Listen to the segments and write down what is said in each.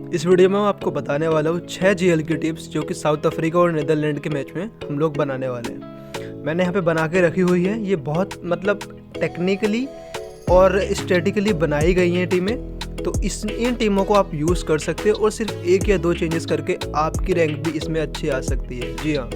इस वीडियो में मैं आपको बताने वाला हूँ 6 जीएल की टिप्स जो कि साउथ अफ्रीका और नीदरलैंड के मैच में हम लोग बनाने वाले हैं। मैंने यहाँ पे बना के रखी हुई है। ये बहुत टेक्निकली और स्ट्रेटिकली बनाई गई हैं टीमें, तो इन टीमों को आप यूज़ कर सकते हो और सिर्फ 1 या 2 चेंजेस करके आपकी रैंक भी इसमें अच्छी आ सकती है। जी हाँ,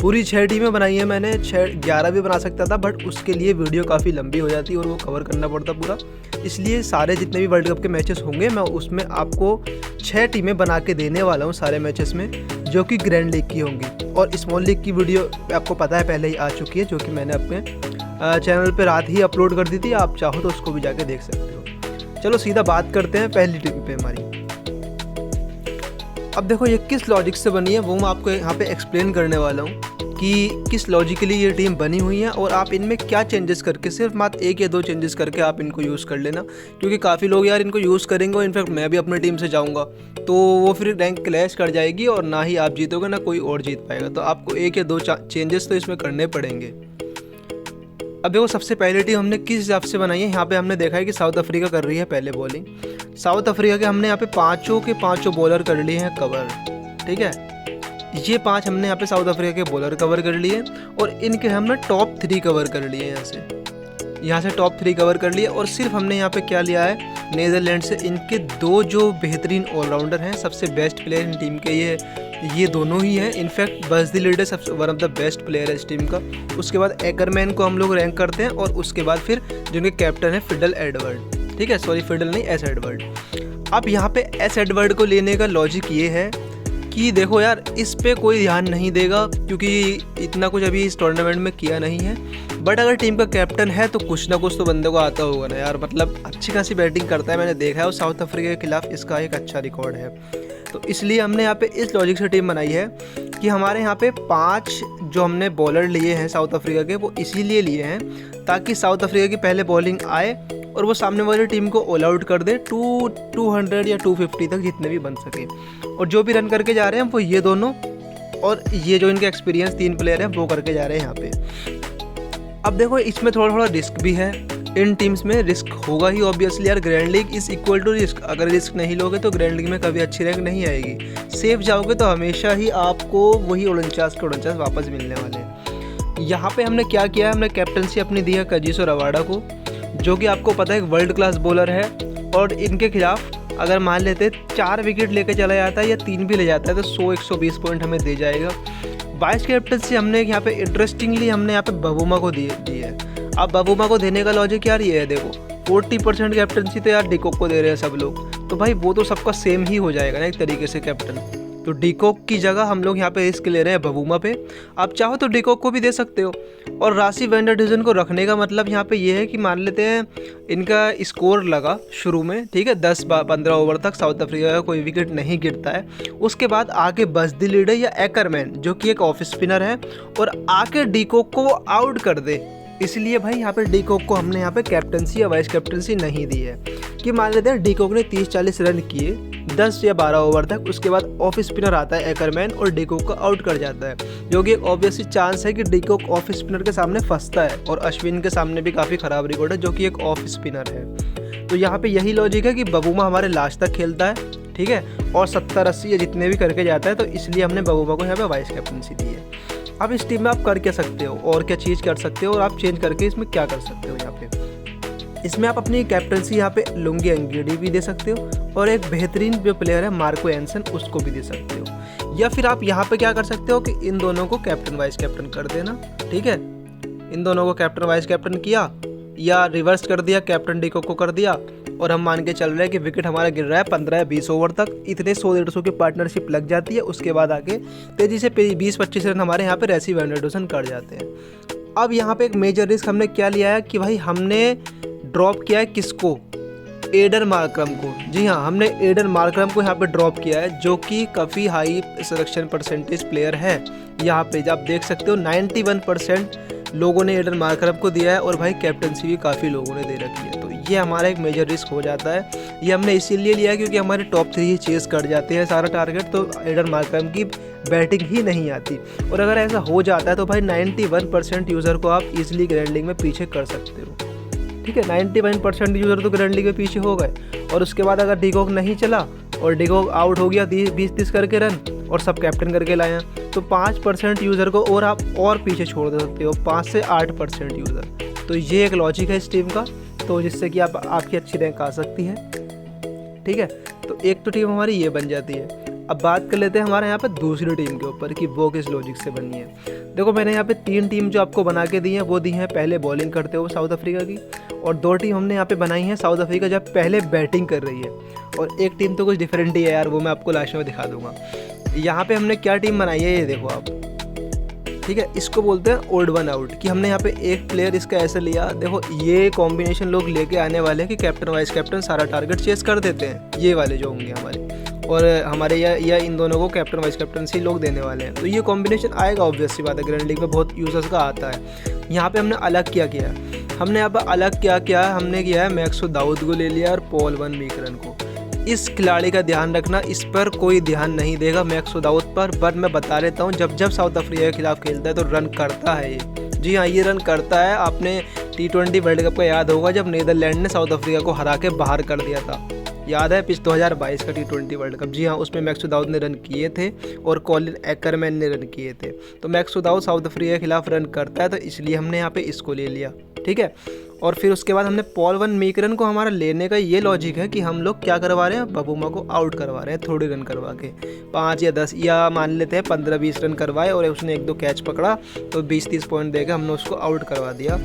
पूरी 6 टीमें बनाई हैं मैंने। 11 भी बना सकता था, बट उसके लिए वीडियो काफ़ी लंबी हो जाती और वो कवर करना पड़ता पूरा। इसलिए सारे जितने भी वर्ल्ड कप के मैचेस होंगे मैं उसमें आपको 6 टीमें बना के देने वाला हूँ सारे मैचेस में, जो कि ग्रैंड लीग की होंगी। और स्मॉल लीग की वीडियो आपको पता है पहले ही आ चुकी है, जो कि मैंने अपने चैनल पर रात ही अपलोड कर दी थी। आप चाहो तो उसको भी जाके देख सकते हो। चलो सीधा बात करते हैं पहली टीम पे हमारी। अब देखो ये किस लॉजिक से बनी है वो मैं आपको यहाँ पे एक्सप्लेन करने वाला हूँ कि किस लॉजिकली ये टीम बनी हुई है और आप इनमें क्या चेंजेस करके, सिर्फ मात्र 1 या 2 चेंजेस करके आप इनको यूज़ कर लेना। क्योंकि काफ़ी लोग यार इनको यूज़ करेंगे और इनफैक्ट मैं भी अपनी टीम से जाऊँगा तो वो फिर रैंक क्लैश कर जाएगी और ना ही आप जीतोगे ना कोई और जीत पाएगा। तो आपको 1 या 2 चेंजेस तो इसमें करने पड़ेंगे। अब देखो सबसे पहले टीम हमने किस हिसाब से बनाई है। यहाँ पे हमने देखा है कि साउथ अफ्रीका कर रही है पहले बॉलिंग। साउथ अफ्रीका के हमने यहाँ पे 5 के 5 बॉलर कर लिए हैं कवर। ठीक है, ये 5 हमने यहाँ पे साउथ अफ्रीका के बॉलर कवर कर लिए और इनके हमने टॉप 3 कवर कर लिए। यहाँ से टॉप 3 कवर कर लिए। और सिर्फ हमने यहाँ पे क्या लिया है, नीदरलैंड से इनके 2 जो बेहतरीन ऑलराउंडर हैं, सबसे बेस्ट प्लेयर इन टीम के ये दोनों ही हैं। इनफैक्ट बस द लीडर सबसे one of the best player है इस टीम का। उसके बाद एकरमैन को हम लोग रैंक करते हैं और उसके बाद फिर जिनके कैप्टन है फिडल एडवर्ड। ठीक है, सॉरी फिडल नहीं, एस एडवर्ड। अब यहाँ पे एस एडवर्ड को लेने का लॉजिक ये है कि देखो यार इस पे कोई ध्यान नहीं देगा क्योंकि इतना कुछ अभी इस टूर्नामेंट में किया नहीं है। बट अगर टीम का कैप्टन है तो कुछ ना कुछ तो बंदे को आता होगा ना यार। अच्छी खासी बैटिंग करता है, मैंने देखा है और साउथ अफ्रीका के खिलाफ इसका एक अच्छा रिकॉर्ड है। तो इसलिए हमने यहाँ पे इस लॉजिक से टीम बनाई है कि हमारे यहाँ पे 5 जो हमने बॉलर लिए हैं साउथ अफ्रीका के, वो इसीलिए लिए हैं ताकि साउथ अफ्रीका की पहले बॉलिंग आए और वो सामने वाली टीम को ऑल आउट कर दे 200 या 250 तक जितने भी बन सके। और जो भी रन करके जा रहे हैं वो ये दोनों और ये जो इनके एक्सपीरियंस 3 प्लेयर हैं वो करके जा रहे हैं यहाँ पे। अब देखो इसमें थोड़ा रिस्क भी है। इन टीम्स में रिस्क होगा ही ऑब्वियसली यार। Grand league is equal to risk. अगर रिस्क नहीं लोगे तो ग्रैंड लीग में कभी अच्छी रैंक नहीं आएगी। सेफ जाओगे तो हमेशा ही आपको वही 49 वापस मिलने वाले हैं। यहाँ पे हमने क्या किया है, हमने कैप्टनसी अपनी दी है कजिसो रबाडा को, जो कि आपको पता है एक वर्ल्ड क्लास बॉलर है। और इनके खिलाफ अगर मान लेते 4 विकेट लेके चला जाता है या 3 भी ले जाता है तो 100-120 पॉइंट हमें दे जाएगा। वाइस कैप्टनसी हमने यहाँ पे इंटरेस्टिंगली हमने यहाँ पे बबूमा को दी है। अब बबूमा को देने का लॉजिक यार ये है, देखो 40% कैप्टनसी तो यार डिकॉक को दे रहे हैं सब लोग, तो भाई वो तो सबका सेम ही हो जाएगा ना एक तरीके से कैप्टन। तो डिकॉक की जगह हम लोग यहाँ पे रिस्क ले रहे हैं बबूमा पे। आप चाहो तो डिकॉक को भी दे सकते हो। और राशि वैंडरडुजन को रखने का मतलब यहाँ पे ये है कि मान लेते हैं इनका स्कोर लगा शुरू में, ठीक है, 10-15 ओवर तक साउथ अफ्रीका का कोई विकेट नहीं गिरता है। उसके बाद आके बस द लीडर या एकरमैन जो कि एक ऑफ स्पिनर है और आके डिकॉक को आउट कर दे। इसलिए भाई यहाँ पे डिकॉक को हमने यहाँ पे कैप्टनसी या वाइस कैप्टनसी नहीं दी है कि मान लेते हैं डिकॉक ने 30-40 रन किए 10 या 12 ओवर तक। उसके बाद ऑफ स्पिनर आता है एकरमैन और डिकॉक को आउट कर जाता है, जो कि एक ऑब्वियसली चांस है कि डिकॉक ऑफ स्पिनर के सामने फंसता है। और अश्विन के सामने भी काफ़ी ख़राब रिकॉर्ड है, जो कि एक ऑफ स्पिनर है। तो यहाँ पे यही लॉजिक है कि बबूमा हमारे लास्ट तक खेलता है, ठीक है, और 70-80 या जितने भी करके जाता है। तो इसलिए हमने बबूमा को यहाँ पे वाइस कैप्टनसी दी है। अब इस टीम में आप कर क्या सकते हो और क्या चीज़ कर सकते हो और आप चेंज करके इसमें क्या कर सकते हो। यहाँ पे इसमें आप अपनी कैप्टनसी यहाँ पे लुंगी एंगेडी भी दे सकते हो और एक बेहतरीन जो प्लेयर है मार्को एंसन उसको भी दे सकते हो। या फिर आप यहाँ पे क्या कर सकते हो कि इन दोनों को कैप्टन वाइस कैप्टन कर देना। ठीक है, इन दोनों को कैप्टन वाइस कैप्टन किया या रिवर्स कर दिया, कैप्टन डिकॉक को कर दिया। और हम मान के चल रहे हैं कि विकेट हमारा गिर रहा है 15 या 20 ओवर तक, इतने 100-150 की पार्टनरशिप लग जाती है। उसके बाद आगे तेज़ी से 20-25 रन हमारे यहाँ पे राशि वैंडरडुजन कर जाते हैं। अब यहाँ पे एक मेजर रिस्क हमने क्या लिया है कि भाई हमने ड्रॉप किया है किसको, एडन मार्करम को। जी हाँ, हमने एडन मार्करम को यहाँ पे ड्रॉप किया है, जो कि काफ़ी हाई सिलेक्शन परसेंटेज प्लेयर है। यहाँ पे आप देख सकते हो 91% लोगों ने एडन मार्करम को दिया है और भाई कैप्टनसी भी काफ़ी लोगों ने दे रखी है। तो ये हमारा एक मेजर रिस्क हो जाता है। ये हमने इसीलिए लिया है क्योंकि हमारे टॉप 3 ही चेस कर जाते हैं सारा टारगेट, तो एडन मार्करम की बैटिंग ही नहीं आती। और अगर ऐसा हो जाता है तो भाई 91% यूज़र को आप इजीली ग्रैंड लीग में पीछे कर सकते हो। ठीक है, 91% यूज़र तो ग्रैंड लीग में पीछे हो गए। और उसके बाद अगर डिकॉक नहीं चला और डिकॉक आउट हो गया 20-30 करके रन, और सब कैप्टन करके लाए हैं। तो 5% यूज़र को और आप और पीछे छोड़ दे सकते हो, 5 से 8% यूज़र। तो ये एक लॉजिक है इस टीम का, तो जिससे कि आपकी अच्छी रैंक आ सकती है। ठीक है, तो एक तो टीम हमारी ये बन जाती है। अब बात कर लेते हैं हमारे यहाँ पे दूसरी टीम के ऊपर कि वो किस लॉजिक से बनी है। देखो मैंने यहाँ पे 3 टीम जो आपको बना के दी हैं वो दी हैं पहले बॉलिंग करते हुए साउथ अफ्रीका की, और 2 टीम हमने यहाँ पे बनाई है साउथ अफ्रीका जब पहले बैटिंग कर रही है, और एक टीम तो कुछ डिफरेंट ही है यार, वो मैं आपको लास्ट में दिखा दूंगा। यहाँ पे हमने क्या टीम बनाई है ये देखो आप। ठीक है, इसको बोलते हैं ओड वन आउट, कि हमने यहाँ पे एक प्लेयर इसका ऐसे लिया। देखो ये कॉम्बिनेशन लोग लेके आने वाले हैं कि कैप्टन वाइस कैप्टन सारा टारगेट चेस कर देते हैं, ये वाले जो होंगे हमारे, और हमारे या इन दोनों को कैप्टन वाइस कैप्टन से लोग देने वाले हैं। तो ये कॉम्बिनेशन आएगा ऑब्वियस सी बात है, ग्रैंड लीग में बहुत यूजर्स का आता है। यहाँ पे हमने अलग क्या किया, हमने यहाँ पर अलग क्या हमने किया है, मैक्सो दाऊद को ले लिया और पॉल वन मीकरन को। इस खिलाड़ी का ध्यान रखना, इस पर कोई ध्यान नहीं देगा मैक्सो दाऊद पर, बट मैं बता देता हूँ जब साउथ अफ्रीका के खिलाफ खेलता है तो रन करता है ये। जी हाँ, ये रन करता है। आपने T20 वर्ल्ड कप का याद होगा जब नीदरलैंड ने साउथ अफ्रीका को हरा के बाहर कर दिया था, याद है 2022 का T20 वर्ल्ड कप। जी हाँ, उसमें मैक्सो दाऊद ने रन किए थे और कॉलिन एक्करमैन ने रन किए थे। तो मैक्सो दाऊद साउथ अफ्रीका के खिलाफ रन करता है, तो इसलिए हमने यहाँ पे इसको ले लिया। ठीक है, और फिर उसके बाद हमने पॉल वन मीकरन को हमारा लेने का ये लॉजिक है कि हम लोग क्या करवा रहे हैं, बबूमा को आउट करवा रहे हैं थोड़े रन करवा के, 5 या 10 या मान लेते हैं 15-20 रन करवाए और उसने 1-2 कैच पकड़ा तो 20-30 पॉइंट देकर हमने उसको आउट करवा दिया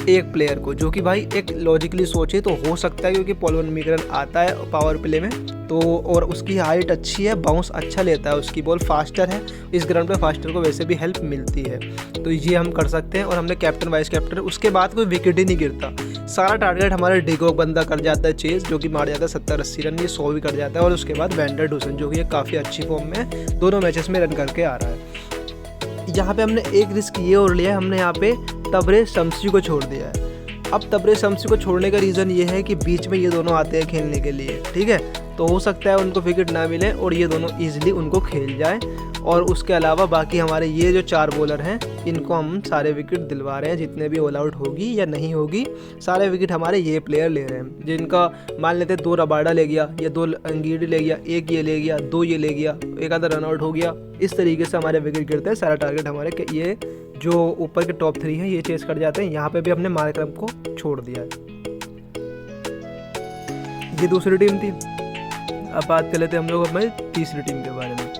एक प्लेयर को, जो कि भाई एक लॉजिकली सोचे तो हो सकता है, क्योंकि पॉल वन मीकरन आता है पावर प्ले में तो, और उसकी हाइट अच्छी है, बाउंस अच्छा लेता है, उसकी बॉल फास्टर है, इस ग्राउंड पे फास्टर को वैसे भी हेल्प मिलती है, तो ये हम कर सकते हैं। और हमने कैप्टन वाइस कैप्टन, उसके बाद कोई विकेट ही नहीं गिरता, सारा टारगेट हमारे डिकॉक बंदा कर जाता है चेस, जो कि मार जाता है 70-80 रन, ये 100 भी कर जाता है। और उसके बाद वैंडर डूसन जो कि काफ़ी अच्छी फॉर्म में दोनों मैचेस में रन करके आ रहा है। यहाँ पे हमने एक रिस्क ये और लिया है, हमने यहाँ पे तबरेज़ शम्सी को छोड़ दिया है। अब तबरेज़ शम्सी को छोड़ने का रीज़न ये है कि बीच में ये दोनों आते हैं खेलने के लिए। ठीक है, तो हो सकता है उनको विकेट ना मिले और ये दोनों ईजिली उनको खेल जाए। और उसके अलावा बाकी हमारे ये जो 4 बॉलर हैं इनको हम सारे विकेट दिलवा रहे हैं, जितने भी ऑल आउट होगी या नहीं होगी सारे विकेट हमारे ये प्लेयर ले रहे हैं, जिनका मान लेते 2 रबाडा ले गया या 2 अंगीडी ले गया, 1 ये ले गया, 2 ये ले गया, एक आधा रन आउट हो गया। इस तरीके से हमारे विकेट गिरते हैं, सारा टारगेट हमारे ये जो ऊपर के टॉप 3 हैं ये चेस कर जाते हैं। यहाँ पे भी हमने मार्करम को छोड़ दिया है। ये दूसरी टीम थी। अब बात कर लेते हैं हम लोग हमारी तीसरी टीम के बारे में।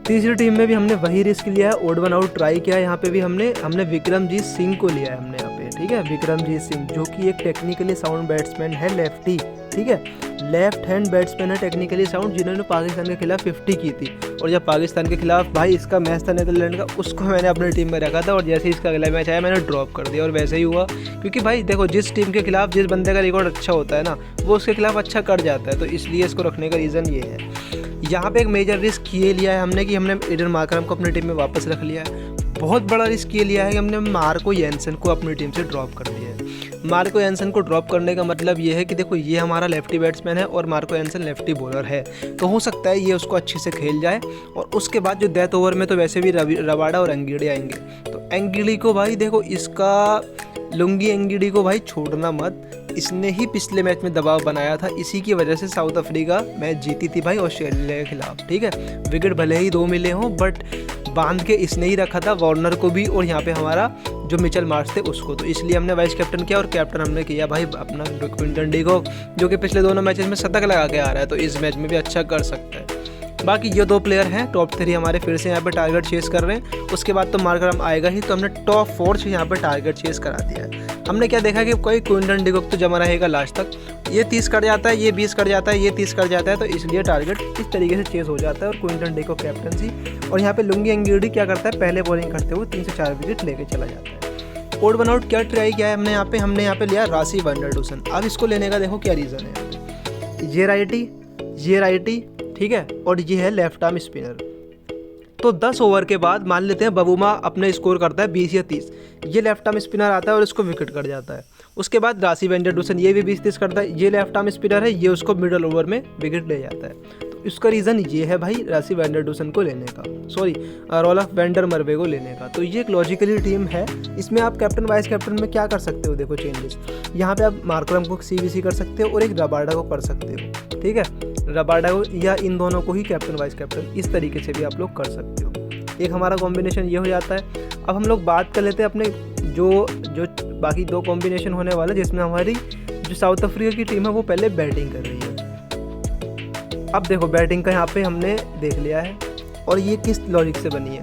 तीसरी टीम में भी हमने वही रिस्क लिया है, ओड वन आउट ट्राई किया है। यहाँ पे भी हमने विक्रमजीत सिंह को लिया है हमने यहाँ पे। ठीक है, विक्रमजीत सिंह जो कि एक टेक्निकली साउंड बैट्समैन है, लेफ्टी। ठीक है, लेफ्ट हैंड बैट्समैन है, टेक्निकली साउंड, जिन्होंने पाकिस्तान के खिलाफ 50 की थी। और जब पाकिस्तान के खिलाफ भाई इसका मैच था नीदरलैंड का, उसको मैंने अपनी टीम में रखा था और जैसे ही इसका अगला मैच आया मैंने ड्रॉप कर दिया। और वैसे ही हुआ, क्योंकि भाई देखो जिस टीम के खिलाफ जिस बंदे का रिकॉर्ड अच्छा होता है ना, वो उसके खिलाफ अच्छा कर जाता है, तो इसलिए इसको रखने का रीज़न ये है। यहाँ पे एक मेजर रिस्क ये लिया है हमने कि हमने एडन मार्करम को अपनी टीम में वापस रख लिया है। बहुत बड़ा रिस्क ये लिया है कि हमने मार्को येंसन को अपनी टीम से ड्रॉप कर दिया है। मार्को येंसन को ड्रॉप करने का मतलब ये है कि देखो ये हमारा लेफ्टी बैट्समैन है और मार्को येंसन लेफ्टी बॉलर है, तो हो सकता है ये उसको अच्छे से खेल जाए। और उसके बाद जो डेथ ओवर में तो वैसे भी रबाडा और अंगीडी आएंगे, तो अंगीडी को भाई देखो इसका लुंगी अंगीडी को भाई छोड़ना मत, इसने ही पिछले मैच में दबाव बनाया था, इसी की वजह से साउथ अफ्रीका मैच जीती थी भाई ऑस्ट्रेलिया के खिलाफ। ठीक है, विकेट भले ही 2 मिले हों बट बांध के इसने ही रखा था, वार्नर को भी और यहाँ पे हमारा जो मिचेल मार्श थे उसको, तो इसलिए हमने वाइस कैप्टन किया और कैप्टन हमने किया भाई अपना क्विंटन डिकॉक, जो कि पिछले दोनों मैचेस में शतक लगा के आ रहा है, तो इस मैच में भी अच्छा कर सकता है। बाकी ये 2 प्लेयर हैं टॉप 3 हमारे, फिर से यहाँ पे टारगेट चेस कर रहे हैं। उसके बाद तो मार्करम आएगा ही, तो हमने टॉप 4 से यहाँ पे टारगेट चेस करा दिया है। हमने क्या देखा कि कोई क्विंटन डिकॉक तो जमा रहेगा लास्ट तक, ये 30 कर जाता है, ये 20 कर जाता है, ये 30 कर जाता है, तो इसलिए टारगेट इस तरीके से चेस हो जाता है और क्विंटन डिकॉक कैप्टनसी। और यहाँ पे लुंगी अंगीडी क्या करता है, पहले बॉलिंग करते हुए 3 से 4 विकेट लेके चला जाता है। ओड वन आउट क्या ट्राई किया है हमने यहाँ पे लिया रासी वैंडर डूसन। अब इसको लेने का देखो क्या रीज़न है, ये राइटी ठीक है, और ये है लेफ्ट आर्म स्पिनर। तो 10 ओवर के बाद मान लेते हैं बबूमा अपने स्कोर करता है 20 या 30, ये लेफ्ट आर्म स्पिनर आता है और इसको विकेट कर जाता है। उसके बाद रासी वैंडर डूसन ये भी 20-30 करता है, ये लेफ्ट आर्म स्पिनर है, ये उसको मिडल ओवर में विकेट ले जाता है। तो इसका रीज़न ये है भाई रासी वैंडर डूसन को लेने का, रोलफ वैंडर मर्वे को लेने का। तो ये एक लॉजिकली टीम है। इसमें आप कैप्टन वाइस कैप्टन में क्या कर सकते हो, देखो चेंजेस यहाँ पे आप मार्करम को CVC कर सकते हो और एक रबाडा को कर सकते हो। ठीक है, रबाडा को या इन दोनों को ही कैप्टन वाइस कैप्टन, इस तरीके से भी आप लोग कर सकते हो। एक हमारा कॉम्बिनेशन ये हो जाता है। अब हम लोग बात कर लेते हैं अपने जो बाकी दो कॉम्बिनेशन होने वाले, जिसमें हमारी जो साउथ अफ्रीका की टीम है वो पहले बैटिंग कर रही है। अब देखो बैटिंग का यहाँ पे हमने देख लिया है, और ये किस लॉजिक से बनी है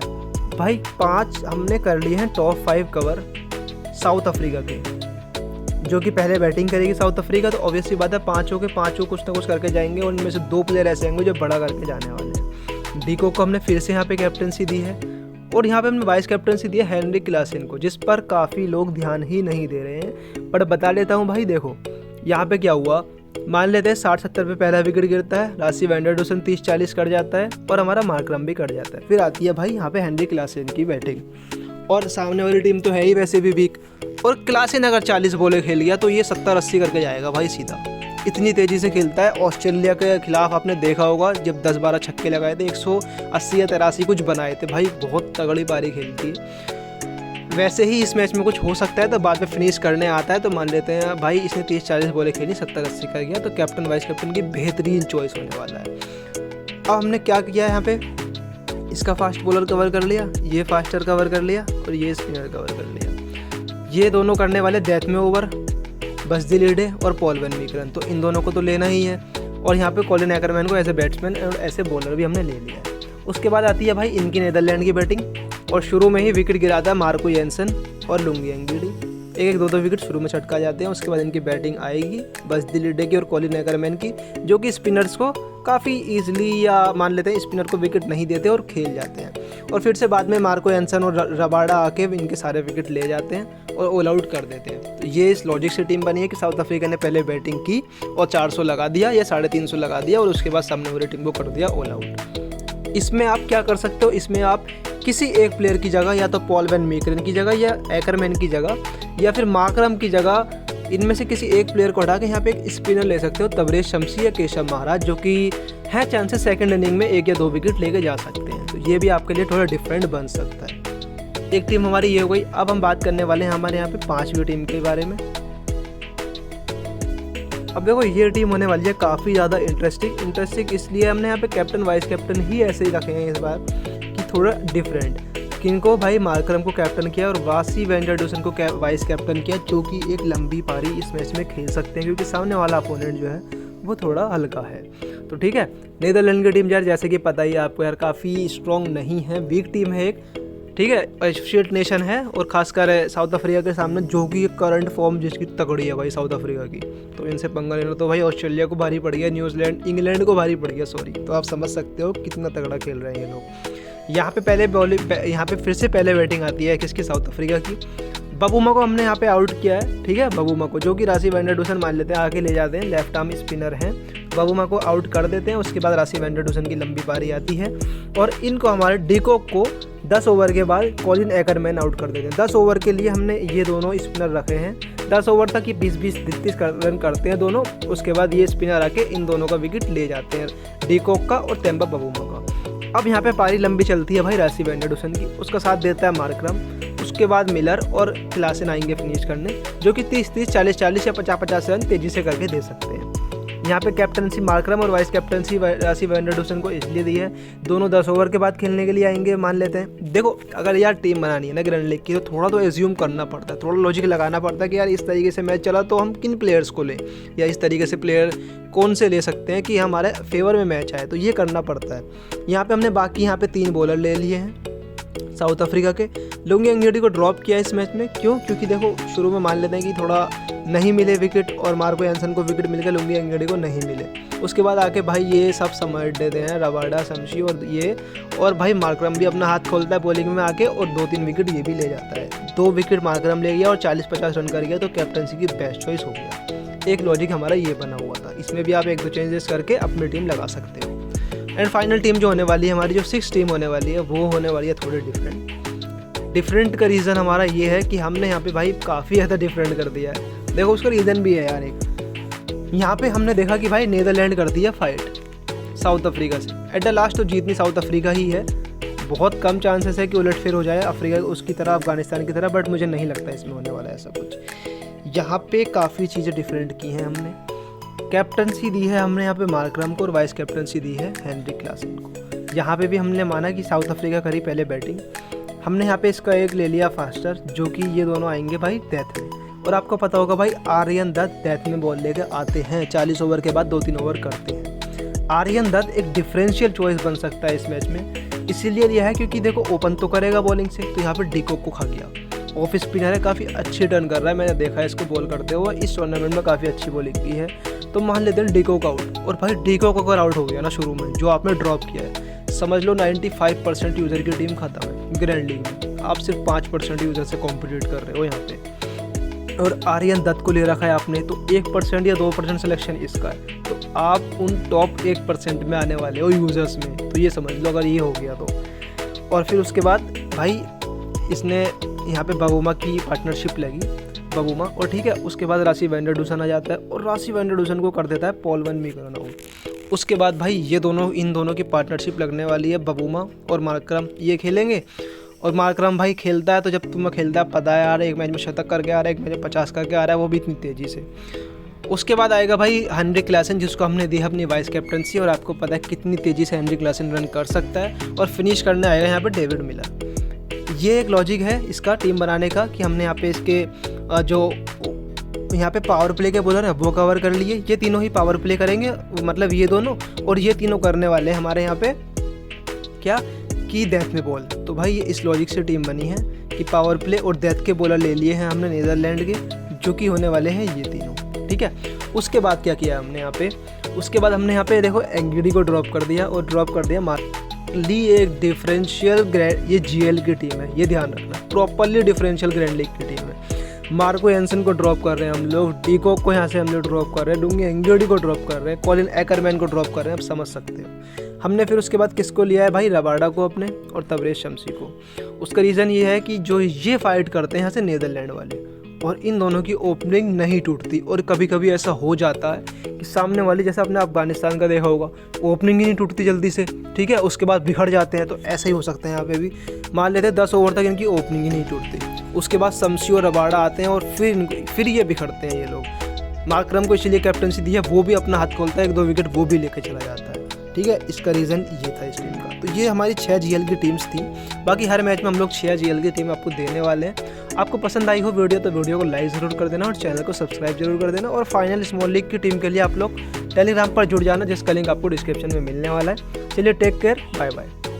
भाई। 5 हमने कर लिए हैं टॉप 5 कवर साउथ अफ्रीका के, जो कि पहले बैटिंग करेगी साउथ अफ्रीका, तो ऑब्वियसली बात है पाँचों कुछ ना कुछ करके जाएंगे, और उनमें से 2 प्लेयर ऐसे होंगे जो बड़ा करके जाने वाले हैं। डीको को हमने फिर से यहाँ पे कैप्टनसी दी है, और यहाँ पे हमने वाइस कैप्टनसी दी है हेनरिक क्लासेन को, जिस पर काफ़ी लोग ध्यान ही नहीं दे रहे हैं। पर बता लेता हूँ भाई, देखो यहाँ पे क्या हुआ, मान लेते हैं 60-70 पे पहला विकेट गिरता है, रासी वैंडरडुसन 30-40 कट जाता है, और हमारा मार्करम भी कट जाता है। फिर आती है भाई यहाँ पे हेनरिक क्लासेन की बैटिंग, और सामने वाली टीम तो है ही वैसे भी वीक, और क्लासेन अगर 40 बॉलें खेल गया तो ये 70-80 करके जाएगा भाई सीधा। इतनी तेज़ी से खेलता है। ऑस्ट्रेलिया के खिलाफ आपने देखा होगा जब 10-12 छक्के लगाए थे, 180 या 83 कुछ बनाए थे भाई, बहुत तगड़ी पारी खेलती है। वैसे ही इस मैच में कुछ हो सकता है, तो बाद में फिनिश करने आता है, तो मान लेते हैं भाई इसने 30-40 बॉलें खेली, 70-80 कर गया, तो कैप्टन वाइस कैप्टन की बेहतरीन चॉइस होने वाला है। अब हमने क्या किया है यहाँ पे, इसका फास्ट बॉलर कवर कर लिया, ये फास्टर कवर कर लिया, और ये स्पिनर कवर कर लिया। ये दोनों करने वाले डेथ में ओवर, बसदिल ईडे और पॉल वैन मीकरन, तो इन दोनों को तो लेना ही है। और यहाँ पे कॉलिन एकरमैन को एज ए बैट्समैन और ऐसे बॉलर भी हमने ले लिया है। उसके बाद आती है भाई इनकी नीदरलैंड की बैटिंग, और शुरू में ही विकेट गिराता है मार्को जेनसन और लुंगी एंगिडी, 1-2 विकेट शुरू में छटका जाते हैं। उसके बाद इनकी बैटिंग आएगी बसदिल ईडे की और कॉलिन एकरमैन की, जो कि स्पिनर्स को काफ़ी ईजिली, या मान लेते हैं स्पिनर को विकेट नहीं देते और खेल जाते हैं। और फिर से बाद में मार्को जेनसन और रबाडा आके इनके सारे विकेट ले जाते हैं और ऑल आउट कर देते हैं। तो ये इस लॉजिक से टीम बनी है कि साउथ अफ्रीका ने पहले बैटिंग की और 400 लगा दिया या 350 लगा दिया, और उसके बाद सामने वाली टीम को कर दिया ऑल आउट। इसमें आप क्या कर सकते हो, इसमें आप किसी एक प्लेयर की जगह, या तो पॉल वैन मीकरन की जगह, या एकरमैन की जगह, या फिर मार्करम की जगह, इनमें से किसी एक प्लेयर को हटा के यहाँ पे एक स्पिनर ले सकते हो, तबरेज शमसी या केशव महाराज, जो कि है चांसेस सेकंड इनिंग में 1 या 2 विकेट लेके जा सकते हैं। तो ये भी आपके लिए थोड़ा डिफरेंट बन सकता है। एक टीम हमारी ये हो गई। अब हम बात करने वाले हैं हमारे यहाँ पे 5वीं टीम के बारे में। अब देखो ये टीम होने वाली है काफ़ी ज़्यादा इंटरेस्टिंग इसलिए हमने यहाँ पे कैप्टन वाइस कैप्टन ही ऐसे ही रखे हैं इस बार, कि थोड़ा डिफरेंट। किनको भाई मार्करम को कैप्टन किया और रासी वैंडरडुसन को वाइस कैप्टन किया, जो कि एक लंबी पारी इस मैच में खेल सकते हैं, क्योंकि सामने वाला अपोनेंट जो है वो थोड़ा हल्का है। तो ठीक है, नीदरलैंड की टीम यार जैसे कि पता ही है आपको यार, काफ़ी स्ट्रॉन्ग नहीं है, वीक टीम है एक, ठीक है, एसोसिएट नेशन है, और खासकर साउथ अफ्रीका के सामने, जो कि करंट फॉर्म जिसकी तगड़ी है भाई साउथ अफ्रीका की, तो इनसे पंगा लेना तो भाई ऑस्ट्रेलिया को भारी पड़ गया, न्यूजीलैंड इंग्लैंड को भारी पड़ गया, सॉरी। तो आप समझ सकते हो कितना तगड़ा खेल रहे हैं ये लोग। यहाँ पे फिर से पहले बैटिंग आती है किसकी, साउथ अफ्रीका की। बबूमा को हमने यहाँ पे आउट किया है, ठीक है, बबूमा को, जो कि रासी वैंडरडुसन मान लेते हैं आके ले जाते हैं, लेफ्ट आर्म स्पिनर हैं, बबूमा को आउट कर देते हैं। उसके बाद रासी वैंडरडुसन की लंबी पारी आती है, और इनको हमारे डीकॉक को 10 ओवर के बाद कॉलिन एकरमैन आउट कर देते हैं। 10 ओवर के लिए हमने ये दोनों स्पिनर रखे हैं, 10 ओवर तक ये 20-30 रन करते हैं दोनों। उसके बाद ये स्पिनर आके इन दोनों का विकेट ले जाते हैं, डीकॉक का और तेम्बा बबूमा का। अब यहाँ पे पारी लंबी चलती है भाई रासी वैंडरडुसन की, उसका साथ देता है मार्करम, उसके बाद मिलर और क्लासेन आएंगे फिनिश करने, जो कि 30-30, 40-40 या 50-50 रन तेज़ी से करके दे सकते हैं। यहाँ पे कैप्टनसी मार्करम और वाइस कैप्टनसी रासी वैंडरडुसन को इसलिए दी है, दोनों 10 ओवर के बाद खेलने के लिए आएंगे मान लेते हैं। देखो अगर यार टीम बनानी है ना ग्रैंड लीग की, तो थोड़ा तो एज्यूम करना पड़ता है, थोड़ा लॉजिक लगाना पड़ता है कि यार इस तरीके से मैच चला तो हम किन प्लेयर्स को लें, या इस तरीके से प्लेयर कौन से ले सकते हैं कि हमारे फेवर में मैच आए, तो ये करना पड़ता है। यहाँ पे हमने बाकी यहाँ पे 3 बॉलर ले लिए हैं साउथ अफ्रीका के। लुंगी एंगिडी को ड्रॉप किया इस मैच में, क्यों? क्योंकि देखो शुरू में मान लेते हैं कि थोड़ा नहीं मिले विकेट, और मार्को जेनसन को विकेट मिल गया, लुंगी एंगिडी को नहीं मिले। उसके बाद आके भाई ये सब समेट देते हैं, रबाडा, शमसी और ये, और भाई मार्करम भी अपना हाथ खोलता है बॉलिंग में आके, और 2-3 विकेट ये भी ले जाता है। 2 विकेट मार्करम ले गया और 40-50 रन कर गया, तो कैप्टनसी की बेस्ट चॉइस हो गया। एक लॉजिक हमारा ये बना हुआ था, इसमें भी आप 1-2 चेंजेस करके अपनी टीम लगा सकते हो। एंड फाइनल टीम जो होने वाली है हमारी, जो 6 टीम होने वाली है, वो होने वाली है थोड़ी डिफरेंट का रीज़न हमारा ये है कि हमने यहाँ पे भाई काफ़ी ज़्यादा डिफरेंट कर दिया है। देखो उसका रीज़न भी है यार, एक यहाँ पे हमने देखा कि भाई नीदरलैंड कर दिया फाइट साउथ अफ्रीका से, एट द लास्ट तो जीतनी साउथ अफ्रीका ही है। बहुत कम चांसेस है कि उलटफेर हो जाए अफ्रीका उसकी तरह, अफगानिस्तान की तरह, बट मुझे नहीं लगता इसमें होने वाला है ऐसा कुछ। यहाँ पे काफ़ी चीज़ें डिफरेंट की हैं हमने। कैप्टनसी दी है हमने यहाँ पे मार्करम को और वाइस कैप्टनसी दी है हेनरिक क्लासन को। यहाँ पे भी हमने माना कि साउथ अफ्रीका करी पहले बैटिंग, हमने यहाँ पे इसका एक ले लिया फास्टर, जो कि ये दोनों आएंगे भाई डेथ में। और आपको पता होगा भाई आर्यन दत्त डेथ में बॉल लेकर आते हैं, 40 ओवर के बाद 2-3 ओवर करते हैं। आर्यन दत्त एक डिफरेंशियल चॉइस बन सकता है इस मैच में, इसीलिए लिया है क्योंकि देखो ओपन तो करेगा बॉलिंग से, तो यहाँ पे डिकॉक को खा गया। ऑफ स्पिनर है, काफ़ी अच्छी टर्न कर रहा है, मैंने देखा है इसको बॉल करते हुए, इस टूर्नामेंट में काफ़ी अच्छी बॉलिंग की है। तो मान लेते हैं डिकॉक आउट, और भाई डिकॉक अगर आउट हो गया ना शुरू में, जो आपने ड्रॉप किया है, समझ लो 95% यूज़र की टीम खत्म है ग्रैंड लीग में। आप सिर्फ 5% यूज़र से कॉम्पिटिट कर रहे हो यहाँ पे, और आर्यन दत्त को ले रखा है आपने, तो 1% या 2% सिलेक्शन इसका है, तो आप उन टॉप 1% में आने वाले हो यूज़र्स में, तो ये समझ लो अगर ये हो गया तो। और फिर उसके बाद भाई इसने यहाँ पे बबूमा की पार्टनरशिप लगी, बबूमा, और ठीक है, उसके बाद राशि वेंडरडूसन आ जाता है और राशि वेंडरडूसन को कर देता है पॉल वन मीगरन आउट। उसके बाद भाई इन दोनों की पार्टनरशिप लगने वाली है, बबूमा और मार्करम ये खेलेंगे, और मार्करम भाई खेलता है तो जब तुम्हें खेलता है पता है यार, एक मैच में शतक करके आ रहा है, एक मैच में 50 करके आ रहा है, वो भी इतनी तेज़ी से। उसके बाद आएगा भाई हेनरिक क्लासन, जिसको हमने दी है अपनी वाइस कैप्टनसी, और आपको पता है कितनी तेज़ी से हेनरिक क्लासन रन कर सकता है, और फिनिश करने आएगा यहाँ पर डेविड मिलर। ये एक लॉजिक है इसका टीम बनाने का कि हमने यहाँ पे इसके जो यहाँ पे पावर प्ले के बॉलर है वो कवर कर लिए, ये तीनों ही पावर प्ले करेंगे, मतलब ये दोनों, और ये तीनों करने वाले हैं हमारे यहाँ पे क्या कि डेथ में बॉल। तो भाई ये इस लॉजिक से टीम बनी है कि पावर प्ले और डेथ के बॉलर ले लिए हैं हमने नीदरलैंड के, जो कि होने वाले हैं ये तीनों, ठीक है। उसके बाद क्या किया हमने यहाँ पे, उसके बाद हमने यहाँ पे देखो एंगिडी को ड्रॉप कर दिया, और ड्रॉप कर दिया ली एक डिफरेंशियल ग्रैंड, ये जीएल की टीम है, ये ध्यान रखना, प्रॉपरली डिफरेंशियल ग्रैंड लीग की टीम है। मार्को एंसन को ड्रॉप कर रहे हैं हम लोग, डिकॉक को यहाँ से हम लोग ड्रॉप कर रहे हैं, डूंगी एंगिडी को ड्रॉप कर रहे हैं, कॉलिन एकरमैन को ड्रॉप कर रहे हैं, आप समझ सकते हो। हमने फिर उसके बाद किसको लिया है भाई, रबाडा को अपने, और तबरेज शमसी को। उसका रीज़न ये है कि जो ये फाइट करते हैं यहाँ से नीदरलैंड वाले, और इन दोनों की ओपनिंग नहीं टूटती, और कभी कभी ऐसा हो जाता है कि सामने वाले, जैसे आपने अफगानिस्तान का देखा होगा, ओपनिंग ही नहीं टूटती जल्दी से, ठीक है, उसके बाद बिखर जाते हैं, तो ऐसा ही हो सकता है यहाँ पे भी। मान लेते हैं 10 ओवर तक इनकी ओपनिंग ही नहीं टूटती, उसके बाद शमसी और रबाडा आते हैं, और फिर ये बिखरते हैं ये लोग। मार्करम को इसलिए कैप्टनसी दी है, वो भी अपना हाथ खोलता है, 1-2 विकेट वो भी लेके चला जाता है, ठीक है। इसका रीज़न ये था इस टीम का। तो ये हमारी 6 जीएल की टीम्स थी, बाकी हर मैच में हम लोग 6 जीएल की टीम आपको देने वाले हैं। आपको पसंद आई हो वीडियो तो वीडियो को लाइक ज़रूर कर देना, और चैनल को सब्सक्राइब जरूर कर देना, और फाइनल स्मॉल लीग की टीम के लिए आप लोग टेलीग्राम पर जुड़ जाना, जिसका लिंक आपको डिस्क्रिप्शन में मिलने वाला है। चलिए टेक केयर, बाय बाय।